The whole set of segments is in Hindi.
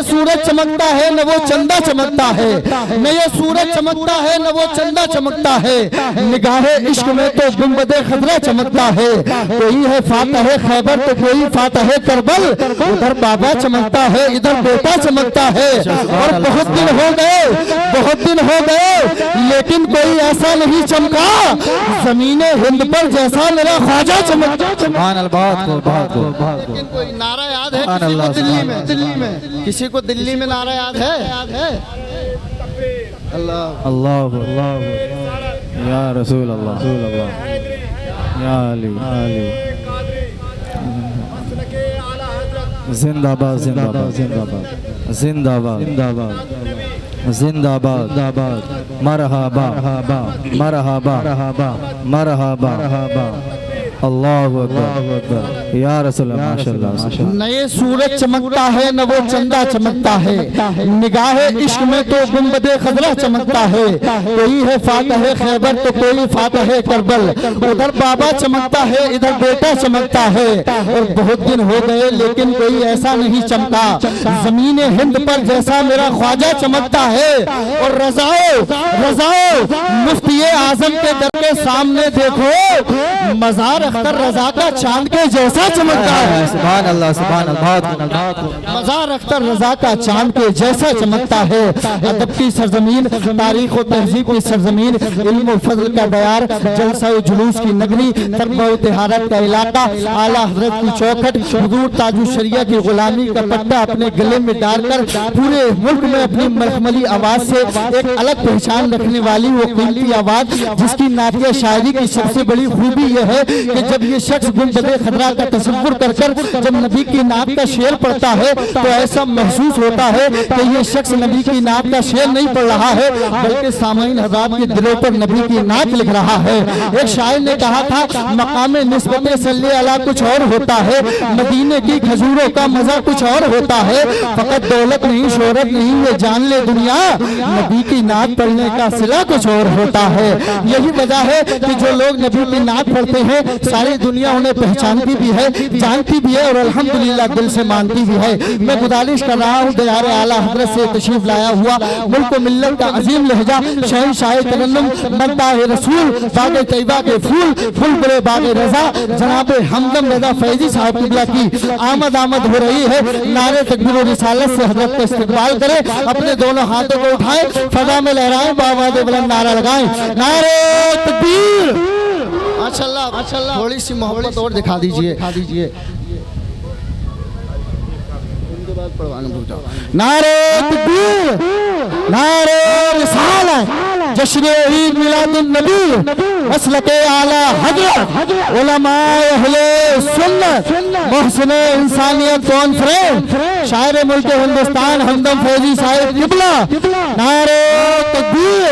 सूरज चमकता है न वो चंदा चमकता है, न ये सूरज चमकता है न वो चंदा चमकता है, निगाहे इश्क में तो गुंबदे खजरा चमकता है। कोई है फातह खैबर तो कोई फातह करबल, उधर बाबा चमकता है इधर बेटा चमकता है। और बहुत दिन हो गए, बहुत दिन हो गए, लेकिन कोई ऐसा नहीं चमका ज़मीने हिंद पर जैसा मेरा ख्वाजा चमकता। लेकिन कोई नारा याद है किसी को दिल्ली में? किसी को दिल्ली में नारा याद है? अल्लाह अल्लाह अल्लाह या रसूल अल्लाह या अली जिंदाबाद जिंदाबाद जिंदाबाद जिंदाबाद जिंदाबाद जिंदाबाद मरहबा मरहबा मरहबा मरहबा अल्लाहु अकबर या रसूल अल्लाह माशाअल्लाह। न ये सूरज चमकता है न वो चंदा चमकता है, निगाहे इश्क में तो गुंबदे खजरा चमकता है। कोई है फातह खैबर तो कोई फातह करबल, उधर बाबा चमकता है इधर बेटा चमकता है। और बहुत दिन हो गए लेकिन कोई ऐसा नहीं चमका ज़मीन हिंद पर जैसा मेरा ख्वाजा चमकता है। और रज़ाओ रज़ाओ मुफ्ती आजम के दर के सामने देखो, मज़ार अख्तर रजा का चांद के जैसा चमकता है। सुभान अल्लाह सुभान अल्लाह। मज़ार अख्तर रजा का चांद के जैसा चमकता है। अदब की सरजमीन, तारीख और तहजीब की सरजमीन, इल्म और फजल का दयार, जलसा और जुलूस की नगरी, तकवा और तिहारत का इलाका, आला हजरत की चौखट, हुजूर ताजु शरिया की गुलामी का पट्टा अपने गले में डालकर पूरे मुल्क में अपनी मलखमली आवाज से एक अलग पहचान रखने वाली वो कीमती आवाज, जिसकी नातिया शायरी की सबसे बड़ी खूबी यह है कि जब ये शख्स गुंबदे खदरा का तसव्वुर कर जब नबी की नात का शेर पढ़ता है तो ऐसा महसूस होता है कि ये शख्स नबी की नात का शेर नहीं पढ़ रहा है बल्कि सामाइन हज़रात के दिलों पर नबी की नात लिख रहा है। एक शायर ने कहा था, मकाम निस्बत सल्ले अला कुछ और होता है, मदीने की खजूरों का मजा कुछ और होता है। फकत दौलत नहीं शोहरत नहीं ये जान ले दुनिया, नबी की नात पढ़ने का सिला कुछ और होता है। यही वजह है कि जो लोग नबी की नात पढ़ते हैं सारी दुनिया उन्हें पहचानती भी है, जानती भी है और अल्हम्दुलिल्लाह दिल से मानती भी है। मैं गुजारिश कर रहा हूँ दयारे आला हजरत से तशरीफ लाया हुआ मुल्क व मिल्लत का अजीम लहजा शहंशाह तरन्नुम मर्दाए रसूल बागे तैयबा के फूल फूल बड़े बागे रजा जनाब हमदम रजा फैजी साहब किबला की आमद हो रही है। नारे तकबीर और रिसालत से हजरत का इस्तकबाल करें, अपने दोनों हाथों को उठाएं, फजा में लहराएं, बावाज़ बुलंद नारा लगाएं, नारे तकबीर। माशाअल्लाह माशाअल्लाह। थोड़ी सी मोहब्बत और दिखा दीजिए। नारे तकबीर, नारे रिसालत, जश्न ईद मिलादुन नबी, मसलके आला हजरत, उलमाए अहले सुन्नत, मोहसिने इंसानियत कॉन्फ्रेंस, शायर मुल्क हिंदुस्तान हमदम फौजी साहिब किबला। नारे तकबीर,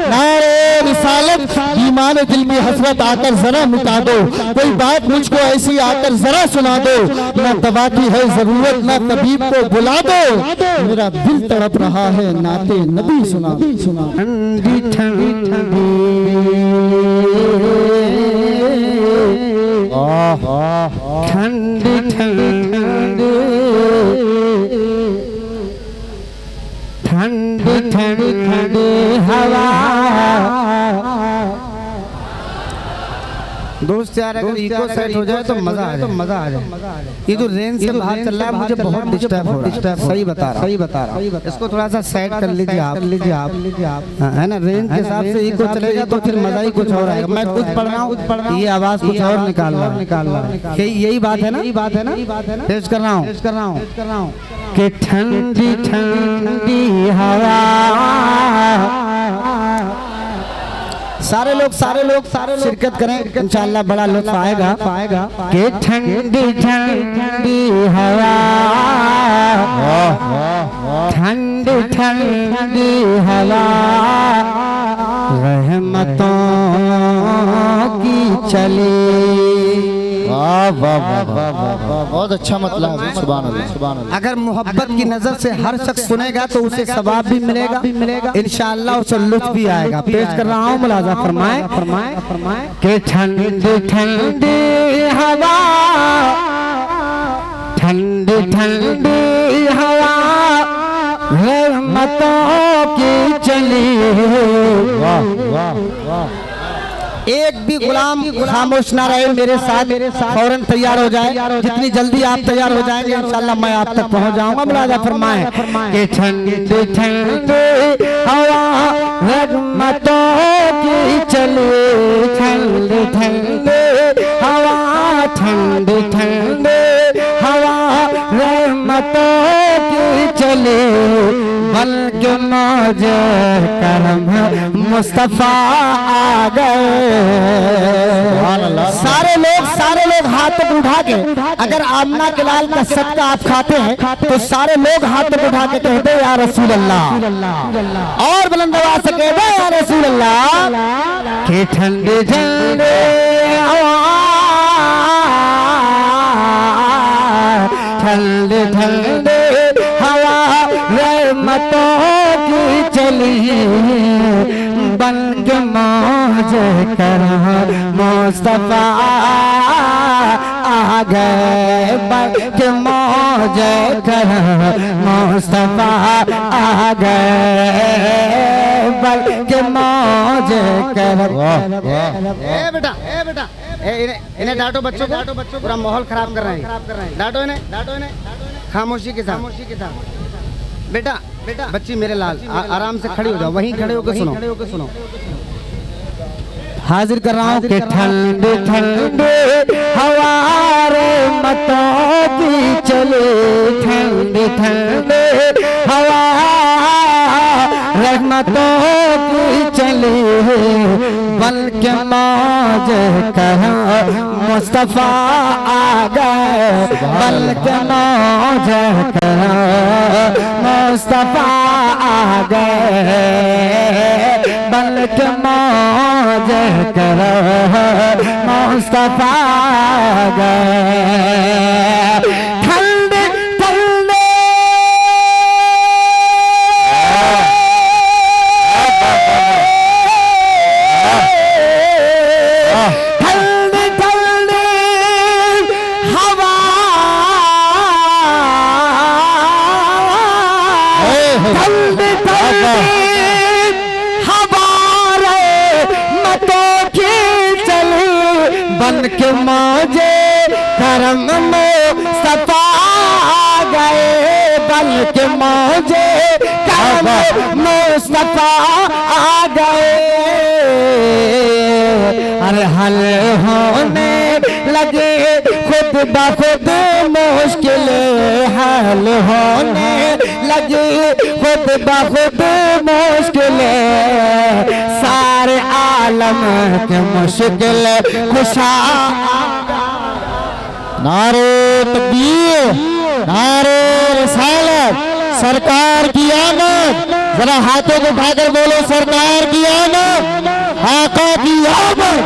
नारे रिसालत, ईमान दिल में हसरत आकर जरा मिटा दो, कोई बात मुझको ऐसी आकर जरा सुना दो, न दवा की है जरूरत न तबीब को बुला दो, मेरा दिल तड़प रहा है नाते नबी सुना सुना। ठंडी ठंडी ठंडी ठंडी ठंडी ठंडी हवा। दोस्त यार अगर इको सेट हो जाए तो मजा आ जाए। ये जो रेंज से बाहर चल रहा है मुझे बहुत डिस्टर्ब हो रहा है। सही बता रहा। इसको थोड़ा सा सेट कर लीजिए आप है ना। रेंज के हिसाब से इको चलेगा तो फिर मजा ही कुछ और आएगा। मैं खुद पढ़ रहा हूँ ये आवाज कुछ और निकाल रहा है। यही बात है ना। पेश कर रहा हूँ कि ठंडी ठंडी हवा। सारे लोग शिरकत करें, इंशाअल्लाह बड़ा लुत्फ आएगा। कि ठंडी ठंडी हवा, ठंडी ठंडी हवा, रहमतों की चली। बहुत अच्छा मतलब है। सुभान अल्लाह। अगर मोहब्बत की नजर से हर शख्स सुनेगा तो उसे सवाब भी मिलेगा इंशाअल्लाह, उसे लुत्फ भी आएगा। पेश कर रहा हूँ, मुलाजा फरमाए कि ठंडी ठंडी हवा, ठंडी ठंडी हवा, चली। वाह वाह वाह। एक भी गुलाम खामोश ना रहे मेरे साथ, फौरन तैयार हो जाए। जितनी जल्दी आप तैयार हो जाएंगे इंशाल्लाह मैं आप तक पहुंच जाऊंगा। मुलाजा फरमाए कि ठंडे ठंडे हवा रहमतों की चले, ठंडे ठंडे हवा, ठंडे ठंडे हवा रहमतों की चले। बल्कि मौज करम मुस्तफा आ गए। सारे लोग हाथ उठा के, अगर आमना के लाल का सदका आप खाते हैं तो सारे लोग हाथ उठा के कहते या रसूल अल्लाह, और बुलंद आवाज से कहते या रसूल अल्लाह। कि ठंडे ठंडे हवा, ठंडे ठंडे हवा रहमतों की चली। बन के मौज कर मुस्तफा आ गए, बन के मौज कर मुस्तफा आ गए, बन के मौज कर। बेटा इन्हें डांटो, बच्चों को पूरा माहौल खराब कर रहे हैं। डांटो इन्हें, खामोशी के साथ। बेटा बच्ची मेरे लाल आराम से खड़ी हो जाओ, वहीं खड़े होकर सुनो। हाजिर कर रहा हूँ कि ठंडे ठंडे हवा रहमतों की चले, ठंडे ठंडे हवा रहमतों की चले। बल्कि मौज कर मुस्तफा आ गए, बल्कि मौज कर मुस्तफा आ गए, बल्कि मौज कर मुस्तफा आ गए। ठंडे ठंडे ठंडे ठंडे हवा, ठंडे ठंडे हवा रहमतों की चली। बन के मौजे करम मुस्तफा आ गए, बन के मौजे करम मुस्तफा आ गए। अरे हल होने लगे खुद बखुद मुश्किल, हल होने लगे खुद बखुद मुश्किल। सारे आलम के मुश्किल खुशा। नारे तकबीर, नारे रिसालत, सरकार की आमद। जरा हाथों को उठाकर बोलो सरकार की आमद, आका की आमद,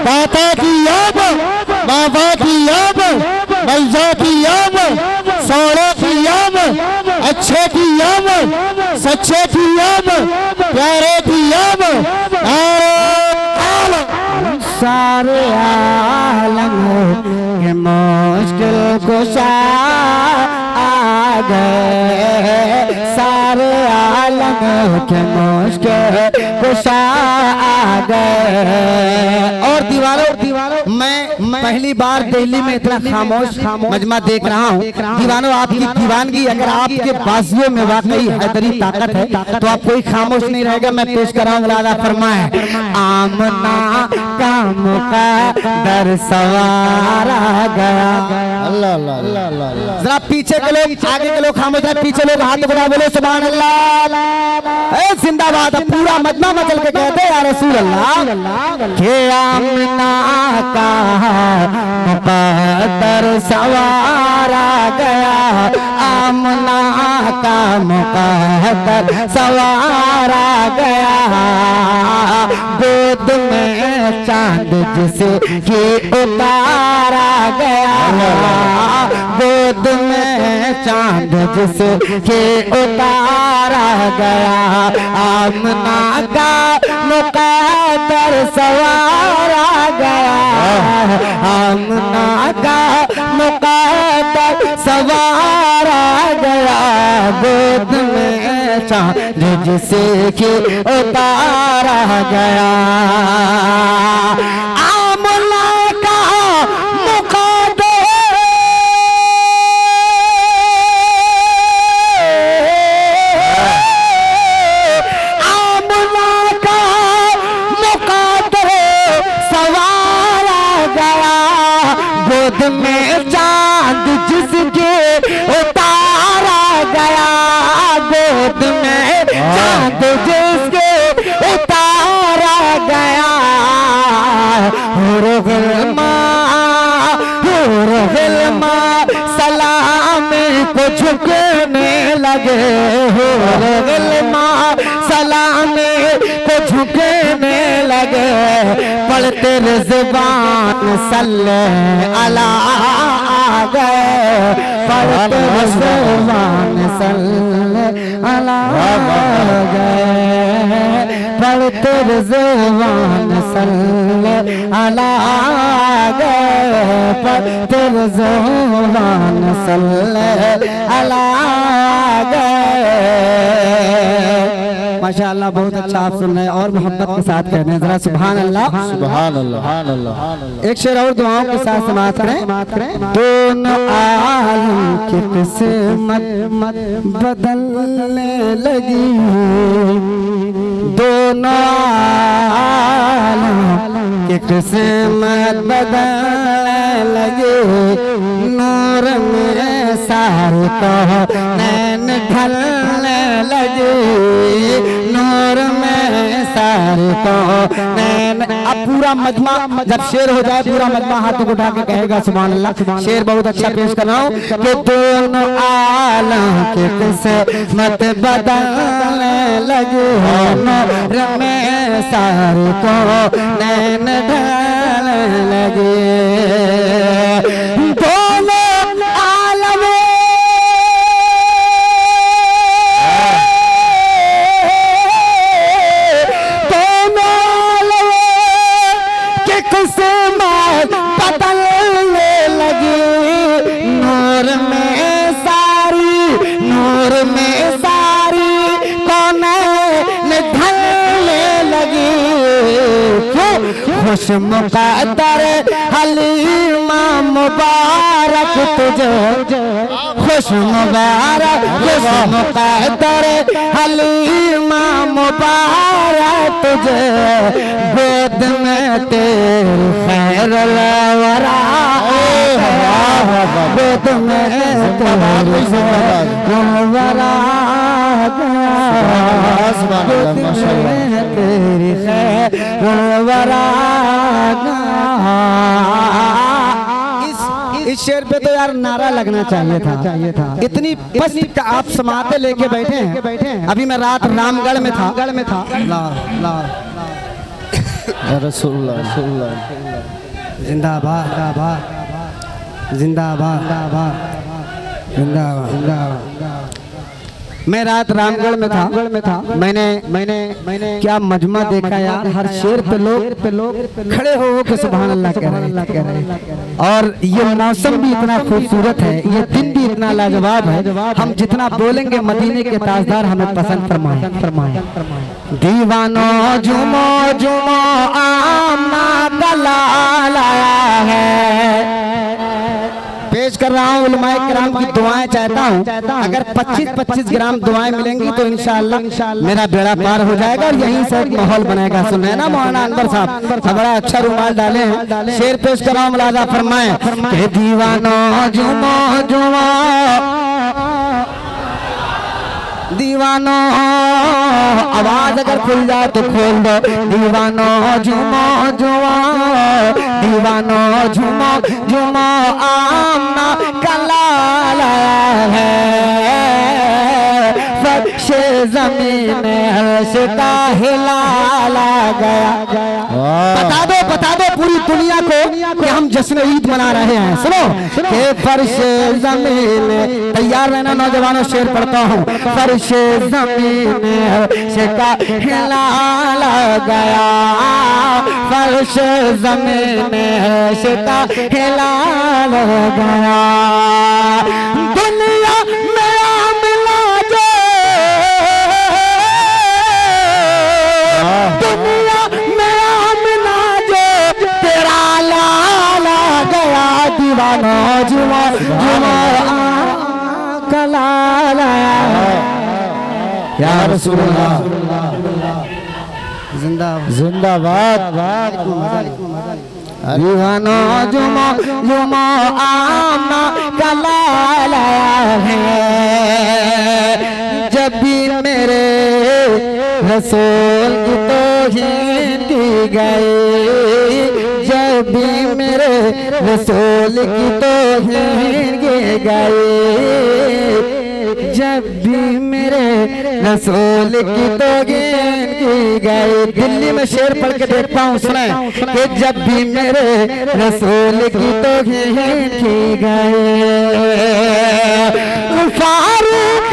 दाता की आमद, बाबा की आमद, मौजा की आमद, सौड़ा की आमद, अच्छे की आमद, सच्चे की आमद, प्यारे की आमद। सारे आलम के मुश्किल कुशा आ गए, सारे आलम के मुश्किल कुशा आ गए। और दीवारों मैं पहली बार दिल्ली में इतना खामोश मजमा देख रहा हूँ। दीवानों आपकी दीवानगी अगर आपके बाजुओं में वाकई हैदरी ताकत है तो आप कोई खामोश नहीं रहेगा। मैं पेश कर रहा हूँ, मुलाजा फरमाए। आमना का मुक़द्दर सवार आ गया। अल्लाह अल्लाह अल्लाह अल्लाह। जरा पीछे के लोग, आगे के लोग खामोश हैं, पीछे लोग हाथ बढ़ा बोले सुभान अल्लाह, जिंदाबाद। पूरा मजमा मचल के कहते या रसूल अल्लाह। के आमना का मुक़द्दर सवार आ गया, आमना का मुक़द्दर सवार आ गया। गोद में चांद जिसे कि उतारा गया, गोद में चांद जिसे कि उतारा गया। आमना का मुक़द्दर सवार आ गया, आमना का मुक़द्दर सवार आ गया। गोद में चांद जिसे कि उतारा गया। आमला का मुक़द्दर आमला का मुक़द्दर सवारा गया। गोद में चांद जिसके उतारा गया। गोद में चांद जिसके उतारा गया। हुरमा सलाम को झुकने लगे। हुरमा सलाम को झुकने लगे। पढ़ते रिज़वान सल्ले अला आ गए। पढ़ते रिज़वान सल्ले अला आ गए। पढ़ते रिज़वान सल्ले अला आ गए। पढ़ते रिज़वान सल्ले अला आ गए। माशाअल्लाह बहुत अच्छा आप सुन रहे हैं और मोहब्बत के साथ कहते हैं जरा सुभान अल्लाह सुभान अल्लाह। एक शेर और दुआओं के साथ समाप्त करें। दोनों आलम की किस्मत बदलने लगी। दोनों आलम की किस्मत बदलने लगी। नूर में सारे तो नैन ढलने लगे। नूर में सारे तो नैन। अब पूरा मजमा जब शेर हो जाए पूरा मजमा हाथों को उठा के कहेगा सुभान अल्लाह। शेर बहुत अच्छा पेश कर रहा हूँ कि दोनों आलम के किस्मत बदलने लगे। नूर में सारे तो नैन ढलने लगे। खुश मुक़द्दर हलीमा मुबारक तुझे। खुश मुबारक खुश मुक़द्दर हलीमा मुबारक तुझे। गोद में तेरे खैरुल वरा। गोद में तेरे खैरुल वरा। गोद में तेरे खैरुल वरा। इस शेर पे तो यार नारा लगना चाहिए था। इतनी पस्त आप समाते लेके बैठे हैं। अभी मैं रात रामगढ़ में था। रसूलुल्लाह जिंदाबाद जिंदाबाद जिंदाबाद। मैं रात रामगढ़ में था। मैंने क्या मजमा देखा यार। हर शेर पे लोग खड़े हो के सुभान अल्लाह कह रहे हैं। और ये मौसम भी इतना खूबसूरत है। ये दिन भी इतना लाजवाब है। हम जितना बोलेंगे मदीने के ताजदार हमें पसंद फरमाए। दीवानो झूमो झूमो आमना दलाल आया है। पेश कर रहा हूँ उलमाए किराम की दुआएं चाहता हूँ। अगर 25-25 ग्राम दुआएं मिलेंगी तो इंशाअल्लाह मेरा बेड़ा पार हो जाएगा और यहीं से माहौल बनेगा। सुन रहे हैं ना मौलाना अनवर साहब बड़ा अच्छा रुमाल डाले हैं। शेर पेश कर रहा हूँ मुलाजा फरमाए कि दीवानो झूमो झूमो दीवानो। आवाज अगर खुल जाए तो खोल दो। दीवानो झूमो झूमो दीवानो झूमो झूमो आमना कलाल है। फर्श ज़मीन अर्श का हिलाला गया। बता दो पूरी दुनिया को कि हम जश्न ईद मना रहे हैं। सुनो कि फर्श ज़मीन। तैयार रहना नौजवानों। शेर पढ़ता हूँ। फर्श ज़मीन अर्श का हिलाला गया। फर्श ज़मीन अर्श का हिलाला गया। दुनिया में मिला जो या रसूल अल्लाह। जिंदाबाद जिंदाबाद। दीवानो जुमा जुमा आमना कला लाया है, जब भी मेरे रसूल की तौहीन की गई, जब भी मेरे रसूल की तौहीन की गई, जब भी मेरे रसूल की तौहीन की गई। दिल्ली में शेर पढ़ के देखता हूँ, सुने कि जब भी मेरे रसूल की तौहीन की गई, फारूक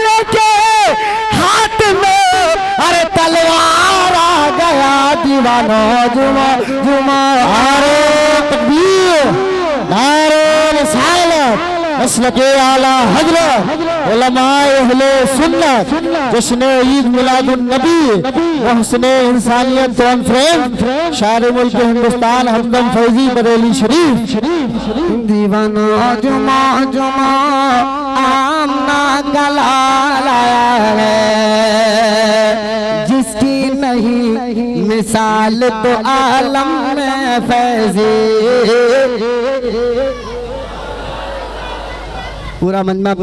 लेके हाथ में अरे तलवार आ गया। दीवानो जुमा जुमा नारे तकबीर, नारे रिसालत, मसलके आला हजरत, उलमाए अहले सुन्नत, जश्न ईद मिलादुन नबी, मोहसिने इंसानियत कॉन्फ्रेंस, शायर मुल्क हिंदुस्तान हमदम फैजी बरेली शरीफ। दीवाना जुमा जुमा आमना गला लाया है, जिसकी नहीं मिसाल तो आलम में फैजी। पूरा मजमा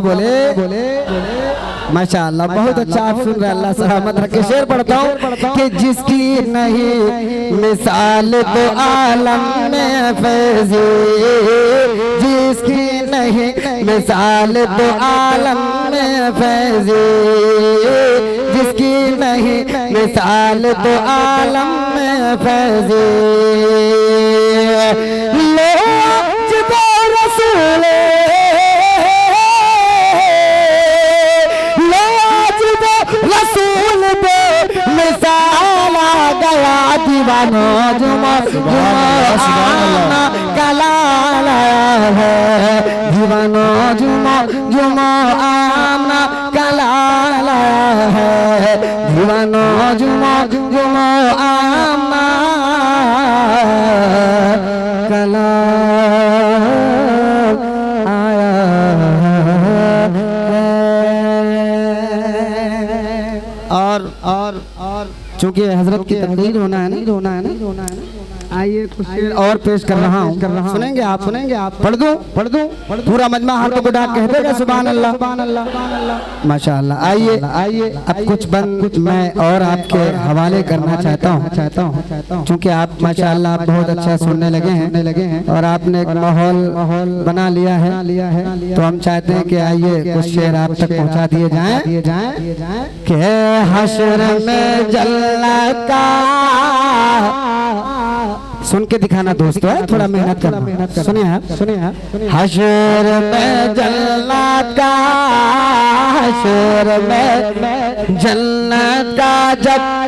बोले माशाअल्लाह, बहुत अच्छा आप सुन रहे, अल्लाह सलामत रखे। शेर पढ़ता हूँ कि जिसकी नहीं मिसाल तो आलम में फैजी, जिसकी नहीं मिसाल तो आलम में फैजी, जिसकी नहीं मिसाल तो आलम में फैजी। लो जिबो रसूल रसूल पे मिसाल आ गया। दीवानो जुमा जुमा आमना कला लाया है, दीवानो जुमा जुमा आमना कला लाया है, दीवानो जुमा जुमा आमना कला आया है। और चूंकि हजरत की तकदीर होना है ना, आइए कुछ शेर और पेश कर रहा हूँ, सुनेंगे आप पढ़ दूं पूरा मजमा हाथों को डाक कह देगा सुभान अल्लाह माशाअल्लाह। आइए अब कुछ बंद मैं और आपके हवाले करना चाहता हूँ, क्योंकि आप माशाअल्लाह आप बहुत अच्छा सुनने लगे हैं और आपने एक माहौल बना लिया है, तो हम चाहते हैं कि आइए कुछ शेर आप तक पहुँचा दिए जाएं कि हश्र में जन्नत का, सुन के दिखाना दोस्तों है, थोड़ा मेहनत करना, सुनिए आप हश्र में जन्नत का, हश्र में जन्नत का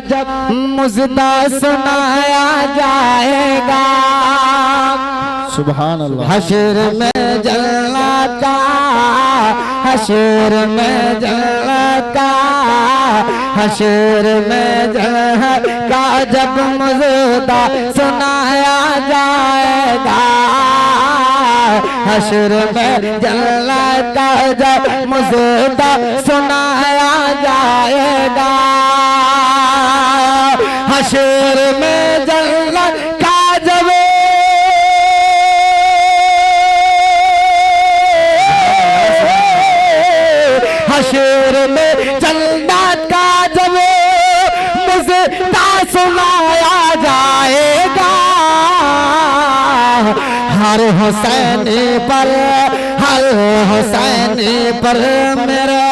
जब मुजदा सुनाया जाएगा। सुभान अल्लाह। हश्र में जन्नत का, हश्र में जन्नत का, हश्र में जन्नत का जब मुजदा सुनाया जाएगा। हश्र में जन्नत का जब मुजदा सुनाया जाएगा। हश्र में जन्नत का जब हश्र में जन्नत का जब मुजदा सुनाया जाएगा। हर हुसैनी पर मेरे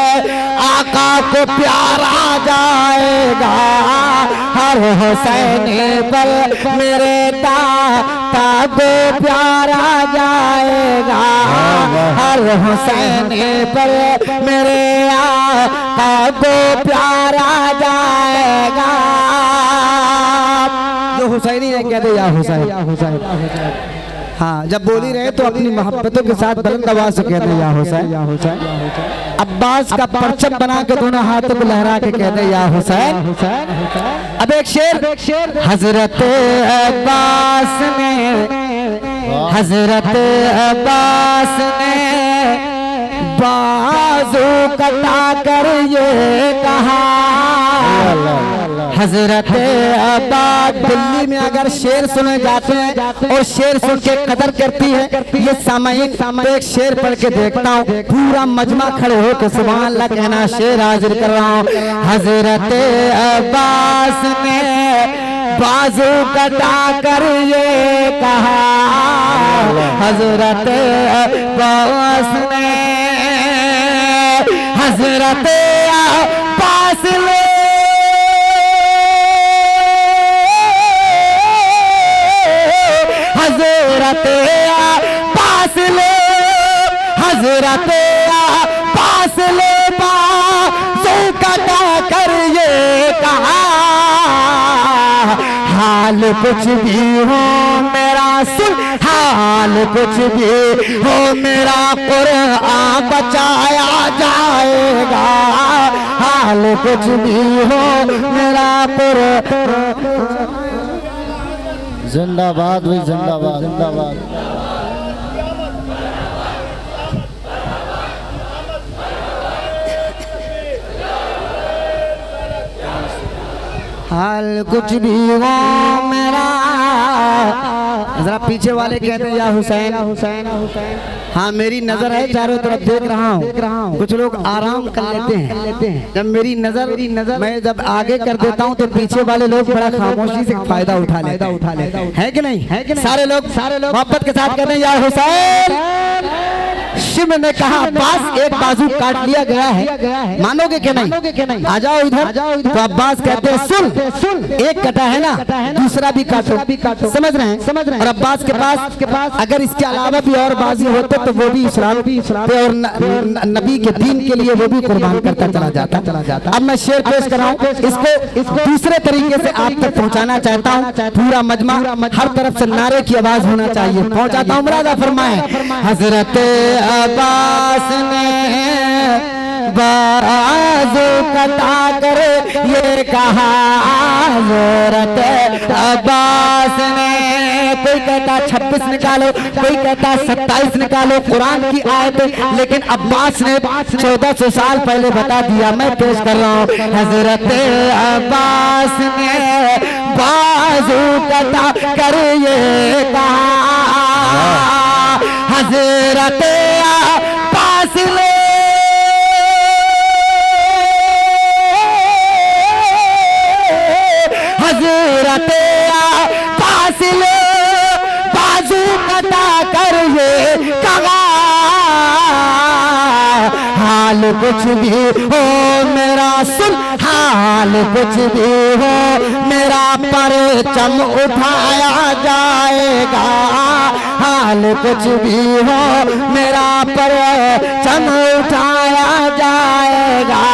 आका को प्यारा जाएगा। हर हुसैनी पर मेरे दाता को प्यारा जाएगा। हर हुसैनी पर मेरे आका को प्यारा जाएगा। जो हुसैनी है कहते या हुसैन। हाँ, जब बोली रहे तो अपनी मोहब्बतों के साथ बुलंद आवाज से कहते या हुसैन। अब्बास का परचम बना के दोनों हाथों को लहरा के कहते या हुसैन। अब एक शेर हजरत अब्बास ने हजरत अब्बास ने बाजू कटा कर ये कहा। हजरत अब्बास दिल्ली में अगर शेर सुने जाते हैं और शेर सुन के कदर करती है, ये सामयिक एक शेर पढ़ के देखता हूँ, पूरा मजमा खड़े हो के सुभान अल्लाह कहना, शेर हाजिर कर रहा हूँ। हजरत अब्बास ने बाजू कटा कर ये कहा। हजरत अब्बास ने हजरत अब्बास ने हजरत अब्बास ने हजरत अब्बास ने बाजू कटा कर ये कहा। हाल कुछ भी हो मेरा सुन, हाल कुछ भी हो मेरा कुरान बचाया जाएगा। हाल कुछ भी हो मेरा कुरान। जिंदाबाद भाई, जिंदाबाद जिंदाबाद। हाल कुछ भी हो मेरा। जरा पीछे वाले कहते हैं या हुसैन, हुसैन हुसैन। हाँ मेरी नजर है चारों तरफ देख रहा हूँ। कुछ लोग आराम कर लेते हैं। जब मेरी नजर मैं जब आगे कर देता हूँ तो पीछे वाले लोग बड़ा खामोशी से फायदा उठा लेते है कि नहीं? है कि नहीं? सारे लोग मोहब्बत के साथ कहते हैं या हुसैन। शिव ने कहा अब्बास एक बाजू काट लिया गया है, मानोगे कि नहीं? आ जाओ इधर। तो अब्बास कहते हैं सुन, एक कटा है ना, दूसरा भी काटो। समझ रहे हैं? और अब्बास के पास अगर इसके अलावा भी और बाजी होते तो वो भी इस्लाम पे और नबी के दीन के लिए वो भी कुर्बान करता चला जाता। अब मैं शेर पेश कर रहा हूँ, इसको दूसरे तरीके से आप तक पहुँचाना चाहता हूँ। पूरा मजमा हर तरफ से नारे की आवाज होना चाहिए। पहुँचाता हूँ, मुरादा फरमाए। हजरत अब्बास ने बाजू कटा कर ये कहा। हजरत अब्बास ने, कोई कहता 26 निकालो, कोई कहता 27 निकालो कुरान की आयत, लेकिन अब्बास ने 1400 साल पहले बता दिया। मैं पेश कर रहा हूँ। हजरत अब्बास ने बाजू कटा कर ये कहा। हजरत अब्बास ने हजरत अब्बास ने बाजू कटा कर ये कहा। हाल कुछ भी हो मेरा सुन, हाल कुछ भी हो मेरा परचम उठाया जाएगा। हाल कुछ भी हो मेरा परचम उठाया जाएगा।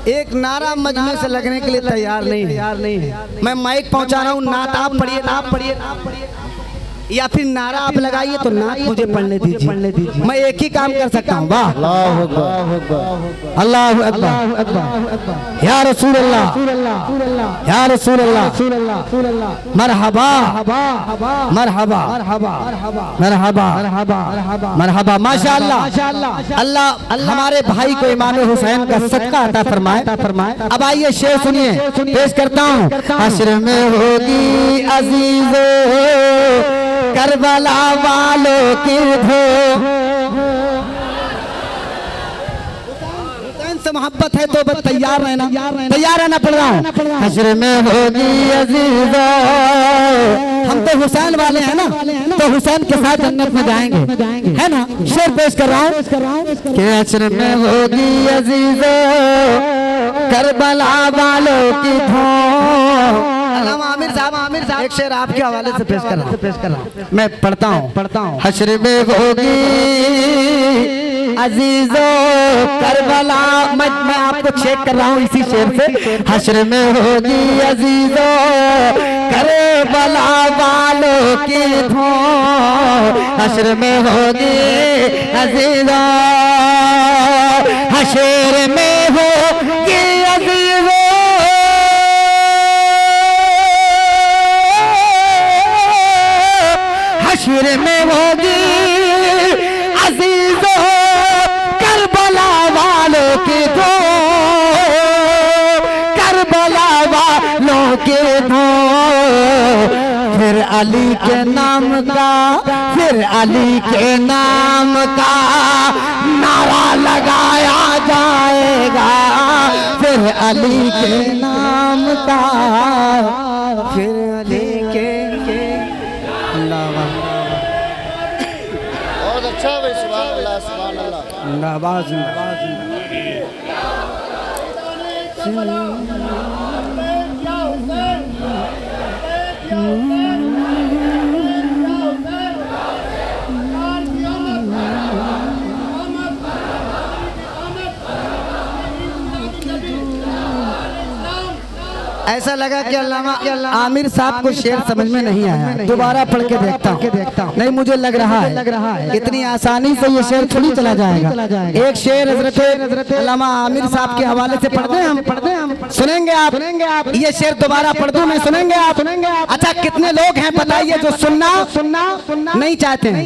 एक नारा मजमे से लगने के लिए तैयार नहीं है। मैं माइक पहुंचा रहा हूँ, नात आप पढ़िए, नात पढ़िए, या फिर नारा आप लगाइए तो नात मुझे पढ़ने दीजिए। मैं एक ही काम कर सकता हूँ। वाह अल्लाहु अकबर, अल्लाहु अकबर, या रसूल अल्लाह, या रसूल अल्लाह, मरहबा मरहबा मरहबा मरहबा माशाअल्लाह। अल्लाह हमारे भाई को इमाम हुसैन का सदका अता फरमाए। अब आइए शेर सुनिए, पेश करता हूँ। हश्र में होगी अजीजो करबला वालों की धो। से मोहब्बत है तो बस तैयार रहना पड़ रहा हूँ। हश्र में होगी अजीजो, हम तो हुसैन वाले हैं ना, तो हुसैन के साथ जन्नत में जाएंगे, है ना? शेर पेश कर रहा हूँ कि हश्र में होगी अजीजो करबला वालों की धो। आमिर साहब एक शेर आपके हवाले से पेश कर रहा हूँ। मैं पढ़ता हूँ। हश्र में होगी अजीजो करबला, मैं आपको चेक कर रहा हूँ इसी शेर से। हश्र में होगी अजीजो करबला वालों की धो। हश्र में होगी अजीजो, हश्र में होगी अजीजो हश्र में होगी अजीजों करबला वालों की दो, करबला वालों के दो। फिर अली के नाम का, फिर अली के नाम का नारा लगाया जाएगा, फिर अली के नाम का, फिर अली के बहुत अच्छा भाई, सुभान अल्लाह सुभान अल्लाह। जिंदाबाद ऐसा लगा कि अल्लामा आमिर साहब को शेर समझ में नहीं आया, दोबारा पढ़ के देखता हूँ। नहीं, मुझे लग रहा है इतनी आसानी से ये शेर थोड़ी चला जाएगा। एक शेर हजरत अल्लामा आमिर साहब के हवाले से पढ़ दें हम, सुनेंगे आप? ये शेर दोबारा पढ़ दूं मैं, सुनेंगे आप? अच्छा, कितने लोग हैं बताइए जो सुनना नहीं चाहते हैं?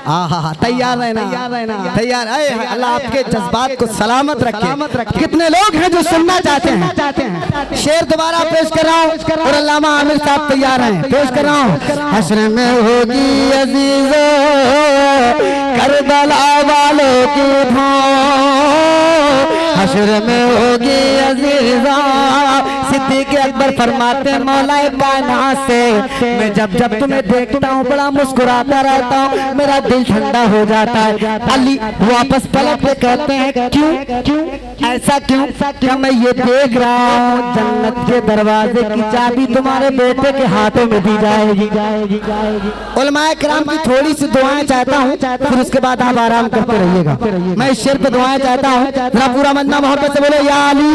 हाँ, तैयार रहना, तैयार। अल्लाह आपके जज्बात को सलामत रखे। कितने लोग हैं जो सुनना चाहते हैं? शेर दोबारा पेश कर रहा हूँ और अल्लामा आमिर साहब तैयार हैं, पेश कर रहा हूँ। हश्र में होगी अजीजों करबला वालों की भों, हश्र में होगी अजीजों। सिद्दीक़ अकबर फरमाते हैं मौलाए कायनात से मैं जब जब तुम्हें देखता हूँ बड़ा मुस्कुराता रहता हूँ, मेरा दिल ठंडा हो जाता है। अली वापस पलट के कहते हैं क्यों ऐसा क्यों? क्या मैं ये देख रहा हूँ जन्नत के दरवाजे की चाबी तुम्हारे बेटे के हाथों में दी जाएगी। उलमाए किराम की थोड़ी सी दुआएं चाहता हूँ, फिर उसके बाद आप आराम करते रहिएगा। मैं इस शेर पे दुआएं चाहता हूँ, जरा पूरा मन्ना मोहब्बत से बोलो या अली।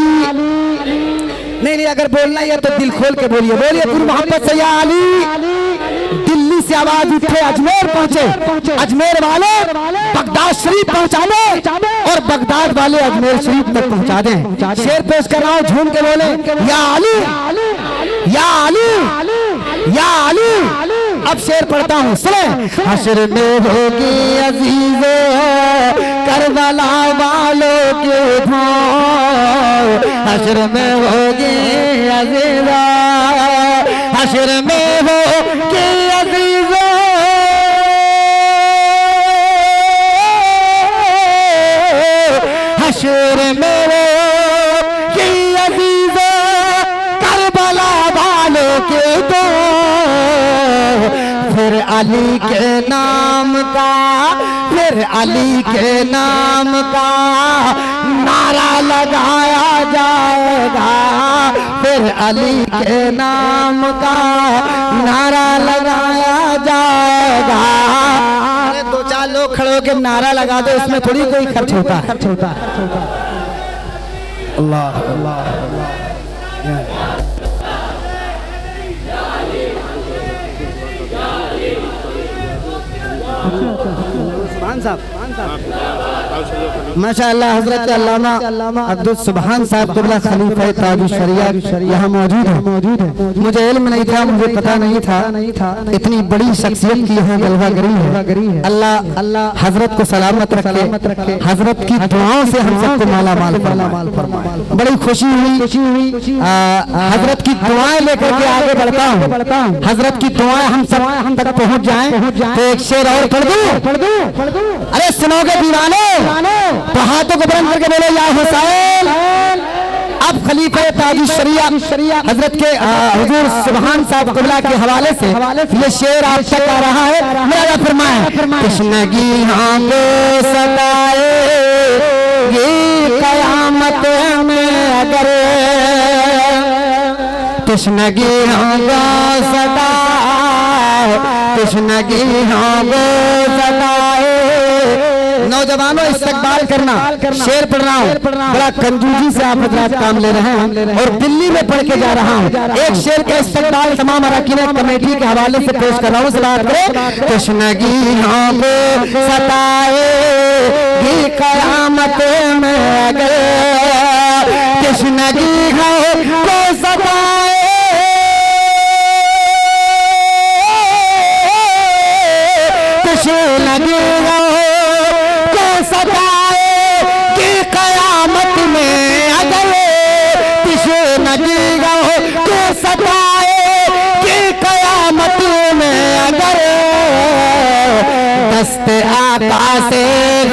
नहीं, अगर बोलना है तो दिल खोल के बोलिए, पूरी मोहब्बत से या अली। दिल्ली से आवाज उठे अजमेर पहुंचे, अजमेर वाले बगदाद शरीफ पहुंचा दे और बगदाद वाले अजमेर शरीफ तक पहुंचा दें। शेर पेश कर रहा हूँ, झूम के बोले या अली, या अली, या अली। अब शेर पढ़ता हूँ, सुने। हश्र में होगी अजीजों करबला वालों के भों, हश्र में होगी अजीजों, हश्र में होगी अजीजों, हश्र में होगी अजीजों करबला वालों के दो। फिर अली के नाम का, फिर अली के नाम का नारा लगाया जाएगा, फिर अली के नाम का नारा लगाया जाएगा। अरे दो चार लोग खड़े होकर नारा लगा दो, इसमें थोड़ी कोई खर्च होता है। अल्लाह अल्लाह माशाअल्लाह हजरत अल्लामा अब्दुल सुभान साहब क़िबला खलीफा ताज शरिया यहाँ मौजूद है। मुझे इल्म नहीं था, मुझे पता नहीं था इतनी बड़ी शख्सियत की यहाँ जलवागरी है। अल्लाह हजरत को सलामत रखे, हजरत की दुआओं से हम सबको माला माल फरमाए। बड़ी खुशी हुई हजरत की दुआएं लेकर के आगे बढ़ता हूँ। हजरत की दुआएं हम तक पहुँच जाएं तो एक शेर और पढ़ दूं। अरे सुनोगे दीवाने तो हाथों को बुलंद करके बोलो या हुसैन। अब खलीफा ताज शरिया हजरत के हुजूर सुभान साहब क़िबला के हवाले से ये शेर आप तक आ रहा है। मेरा फरमाए तशनगी को सताए ये कयामत में अगर तशनगी को सताए, तशनगी को सताए। नौजवानों इस्तकबाल करना, शेर पढ़ रहा हूँ, बड़ा कंजूसी से आप हजरात काम ले रहे हैं और दिल्ली में पढ़ के जा रहा हूँ। एक शेर का इस्तकबाल तमाम अरकान कमेटी के हवाले से पेश कर रहा हूँ। बात करें तशनगी को सताए ये कयामत में अगर, तशनगी को सताए तशनगीयों को सताए कि कयामत में अगर तशनगीयों को सताए कि कयामत में अगर दस्ते आका से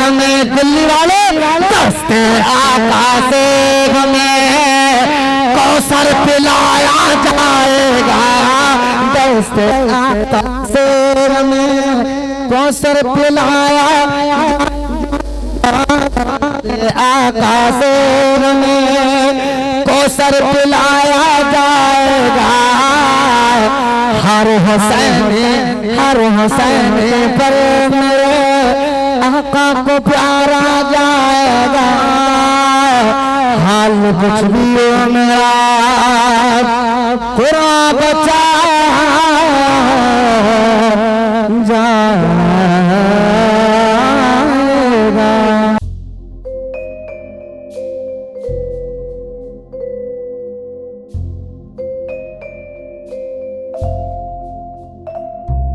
हमें दिल्ली वाले दस्ते आका से हमें कौसर पिलाया जाएगा दस्ते आका से हमें कौसर पिलाया आका से हमें कौसर पिलाया जाएगा हर हुसैन पर मेरे आका को प्यारा जाएगा हाल कुछ भी हो मेरा कुरान बचा